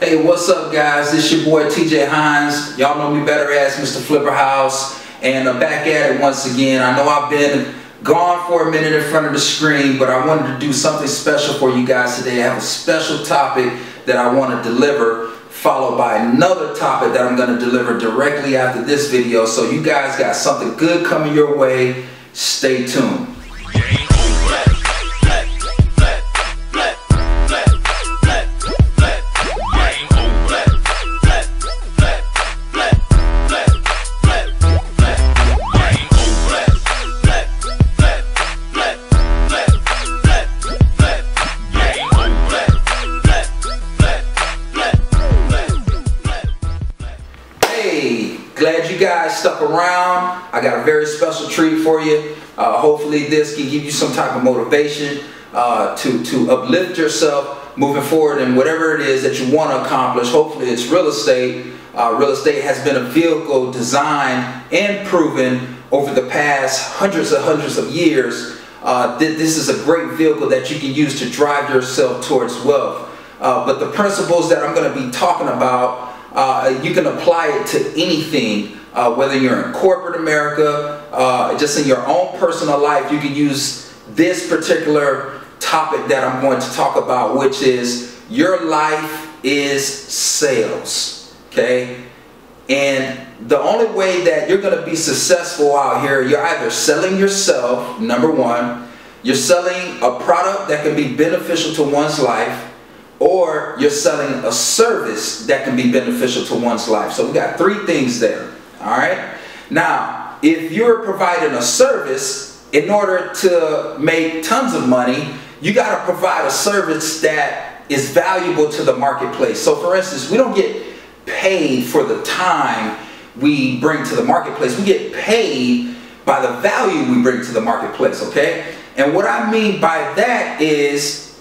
Hey, what's up, guys? This your boy TJ Hines. Y'all know me better as Mr. Flipperhouse, and I'm back at it once again. I know I've been gone for a minute in front of the screen, but I wanted to do something special for you guys today. I have a special topic that I want to deliver, followed by another topic that I'm going to deliver directly after this video. So you guys got something good coming your way. Stay tuned. Glad you guys stuck around. I got a very special treat for you. Hopefully this can give you some type of motivation to uplift yourself moving forward in whatever it is that you want to accomplish. Hopefully it's real estate. Real estate has been a vehicle designed and proven over the past hundreds of years. This is a great vehicle that you can use to drive yourself towards wealth. But the principles that I'm going to be talking about, you can apply it to anything, whether you're in corporate America, just in your own personal life. You can use this particular topic that I'm going to talk about, which is your life is sales, okay? And the only way that you're going to be successful out here, you're either selling yourself, number one, you're selling a product that can be beneficial to one's life, or you're selling a service that can be beneficial to one's life. So we got three things there, all right? Now, if you're providing a service, in order to make tons of money, you got to provide a service that is valuable to the marketplace. So for instance, we don't get paid for the time we bring to the marketplace. We get paid by the value we bring to the marketplace, okay? And what I mean by that is,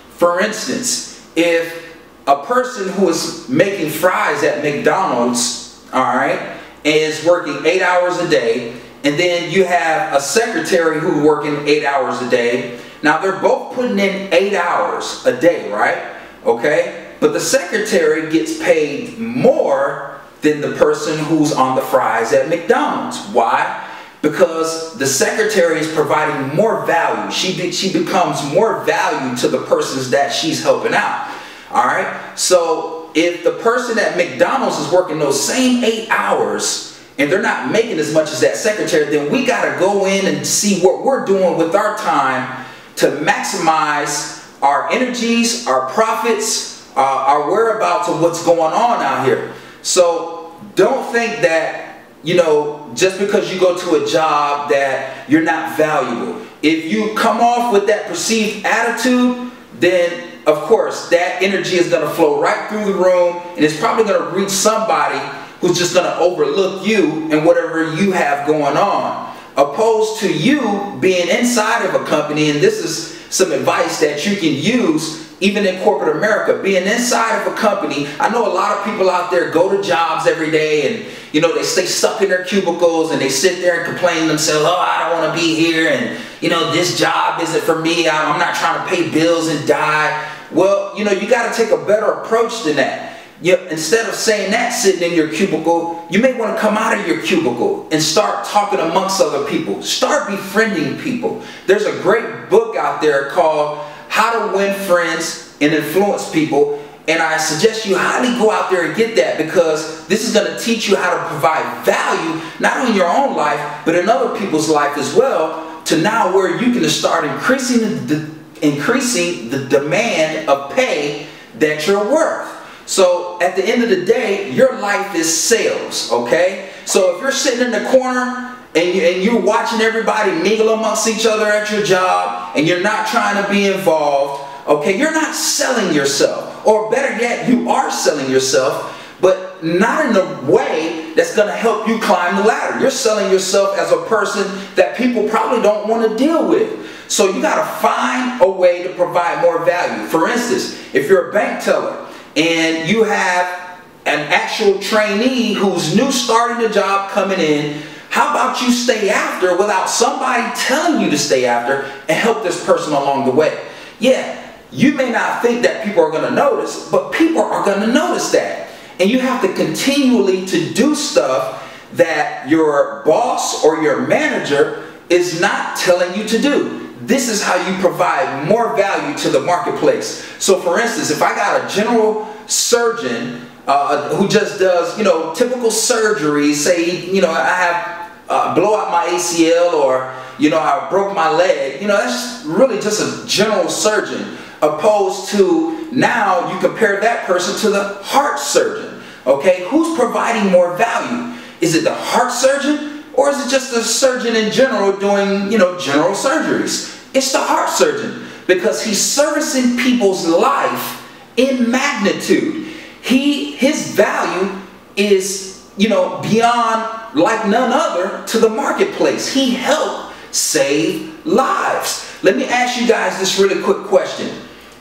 for instance, if a person who is making fries at McDonald's, all right, is working 8 hours a day, and then you have a secretary who's working 8 hours a day. Now they're both putting in 8 hours a day, right? Okay, but the secretary gets paid more than the person who's on the fries at McDonald's. Why? Because the secretary is providing more value. She becomes more value to the persons that she's helping out. All right. So if the person at McDonald's is working those same 8 hours and they're not making as much as that secretary, then we got to go in and see what we're doing with our time to maximize our energies, our profits, our whereabouts of what's going on out here. So don't think that, you know, just because you go to a job that you're not valuable. If you come off with that perceived attitude, then of course that energy is going to flow right through the room, and it's probably going to reach somebody who's just going to overlook you and whatever you have going on, opposed to you being inside of a company. And this is some advice that you can use even in corporate America, being inside of a company. I know a lot of people out there go to jobs every day and, you know, they stay stuck in their cubicles and they sit there and complain to themselves, oh, I don't want to be here, and, you know, this job isn't for me, I'm not trying to pay bills and die. Well, you know, you got to take a better approach than that. Instead of saying that sitting in your cubicle, you may want to come out of your cubicle and start talking amongst other people. Start befriending people. There's a great book out there called How to Win Friends and Influence People, and I suggest you highly go out there and get that, because this is going to teach you how to provide value, not only in your own life, but in other people's life as well, to now where you can start increasing the demand of pay that you're worth. So at the end of the day, your life is sales, okay? So if you're sitting in the corner and you're watching everybody mingle amongst each other at your job, and you're not trying to be involved, okay, you're not selling yourself. Or better yet, you are selling yourself, but not in a way that's going to help you climb the ladder. You're selling yourself as a person that people probably don't want to deal with. So you got to find a way to provide more value. For instance, if you're a bank teller and you have an actual trainee who's new starting the job coming in, how about you stay after without somebody telling you to stay after and help this person along the way? Yeah, You may not think that people are going to notice, but people are going to notice that. And you have to continually to do stuff that your boss or your manager is not telling you to do. This is how you provide more value to the marketplace. So for instance, if I got a general surgeon who just does, typical surgeries, say, I have blow out my ACL, or, I broke my leg, that's really just a general surgeon, opposed to now you compare that person to the heart surgeon. Okay, who's providing more value? Is it the heart surgeon, or is it just the surgeon in general doing, general surgeries? It's the heart surgeon, because he's servicing people's life in magnitude. His value is, beyond like none other to the marketplace. He helped save lives. Let me ask you guys this really quick question.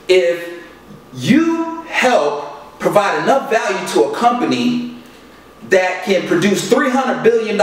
If you help provide enough value to a company that can produce $300 billion,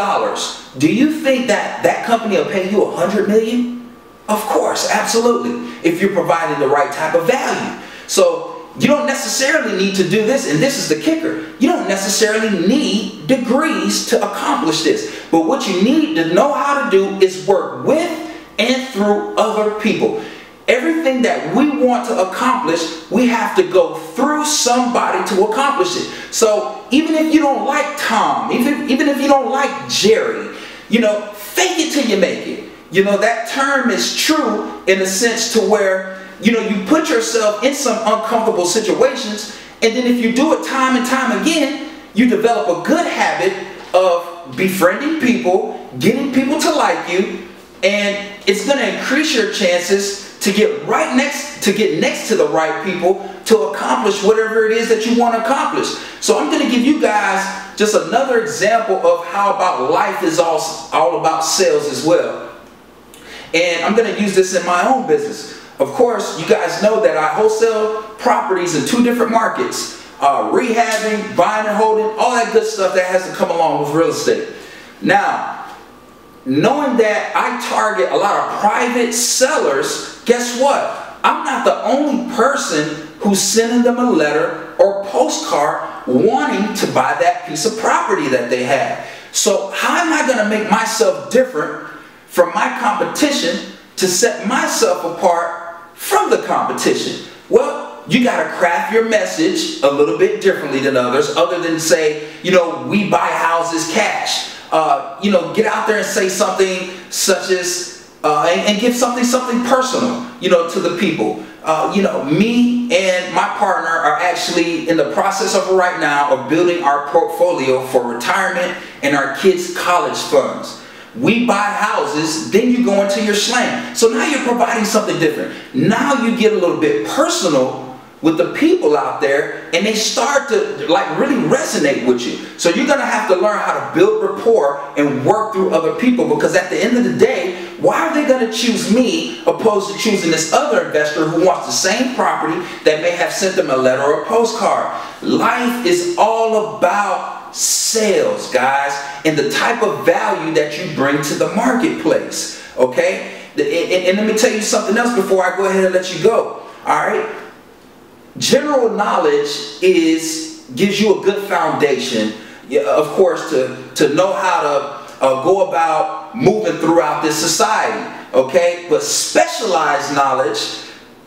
do you think that that company will pay you $100 million? Of course, absolutely, if you're providing the right type of value. So you don't necessarily need to do this, and this is the kicker. You don't necessarily need degrees to accomplish this. But what you need to know how to do is work with and through other people. Everything that we want to accomplish, we have to go through somebody to accomplish it. So even if you don't like Tom, even if you don't like Jerry, fake it till you make it. That term is true in a sense to where, you put yourself in some uncomfortable situations, and then if you do it time and time again, you develop a good habit of befriending people, getting people to like you, and it's going to increase your chances to get next to the right people to accomplish whatever it is that you want to accomplish. So I'm going to give you guys just another example of how about life is all about sales as well. And I'm going to use this in my own business. Of course, you guys know that I wholesale properties in 2 different markets. Rehabbing, buying and holding, all that good stuff that has to come along with real estate. Now, knowing that I target a lot of private sellers, guess what? I'm not the only person who's sending them a letter or postcard wanting to buy that piece of property that they have. So how am I going to make myself different from my competition to set myself apart from the competition? Well, you got to craft your message a little bit differently than others, other than say, we buy houses cash. Get out there and say something such as, and give something personal, to the people. Me and my partner are actually in the process of right now of building our portfolio for retirement and our kids' college funds. We buy houses, then you go into your slang. So now you're providing something different. Now you get a little bit personal with the people out there, and they start to really resonate with you. So you're going to have to learn how to build rapport and work through other people, because at the end of the day, why are they going to choose me opposed to choosing this other investor who wants the same property that may have sent them a letter or a postcard? Life is all about sales, guys, and the type of value that you bring to the marketplace. Okay? And let me tell you something else before I go ahead and let you go. All right? General knowledge gives you a good foundation, of course, to know how to go about moving throughout this society, okay? But specialized knowledge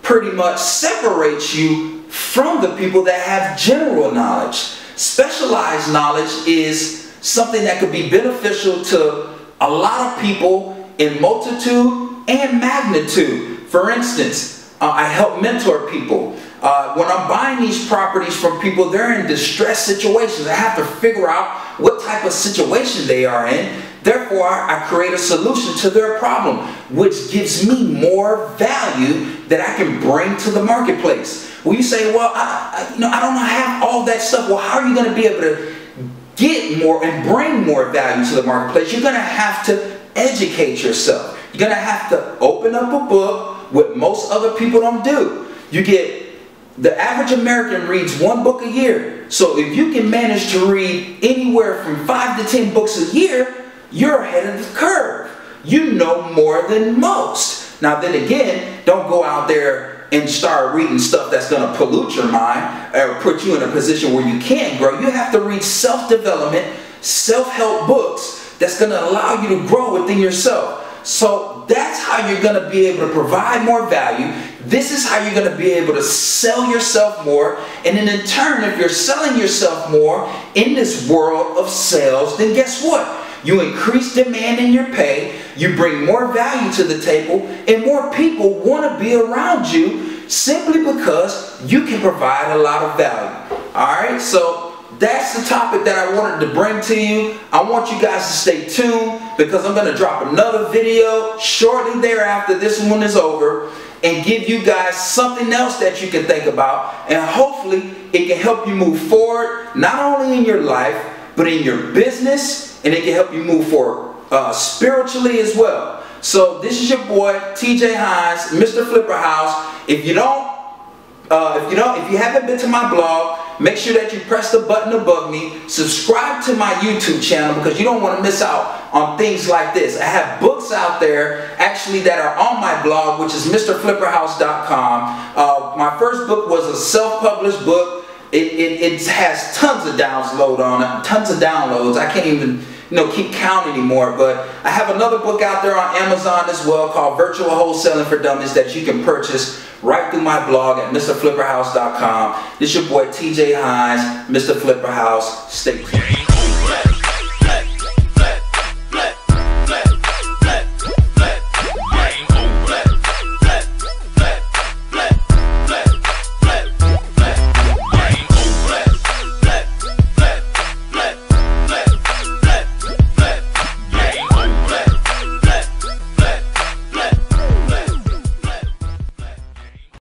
pretty much separates you from the people that have general knowledge. Specialized knowledge is something that could be beneficial to a lot of people in multitude and magnitude. For instance, I help mentor people. When I'm buying these properties from people, they're in distressed situations. I have to figure out what type of situation they are in. Therefore, I create a solution to their problem, which gives me more value that I can bring to the marketplace. Well, you say, well, I don't have all that stuff. Well, how are you going to be able to get more and bring more value to the marketplace? You're going to have to educate yourself. You're going to have to open up a book, what most other people don't do. The average American reads 1 book a year. So if you can manage to read anywhere from 5 to 10 books a year, you're ahead of the curve. You know more than most. Now then again, don't go out there and start reading stuff that's going to pollute your mind or put you in a position where you can't grow. You have to read self-development, self-help books that's going to allow you to grow within yourself. So that's how you're going to be able to provide more value. This is how you're going to be able to sell yourself more. And then in turn, if you're selling yourself more in this world of sales, then guess what? You increase demand in your pay, you bring more value to the table, and more people want to be around you simply because you can provide a lot of value. Alright, so that's the topic that I wanted to bring to you. I want you guys to stay tuned because I'm going to drop another video shortly thereafter this one is over and give you guys something else that you can think about, and hopefully it can help you move forward not only in your life but in your business, and it can help you move forward spiritually as well. So this is your boy TJ Hines, Mr. Flipper House. If you haven't been to my blog, make sure that you press the button above me. Subscribe to my YouTube channel because you don't want to miss out on things like this. I have books out there actually that are on my blog, which is mrflipperhouse.com. My first book was a self-published book. It has tons of downloads on it, tons of downloads. I can't even keep count anymore, but I have another book out there on Amazon as well called Virtual Wholesaling for Dummies that you can purchase right through my blog at mrflipperhouse.com. This is your boy TJ Hines, Mr. Flipper House. Stay tuned.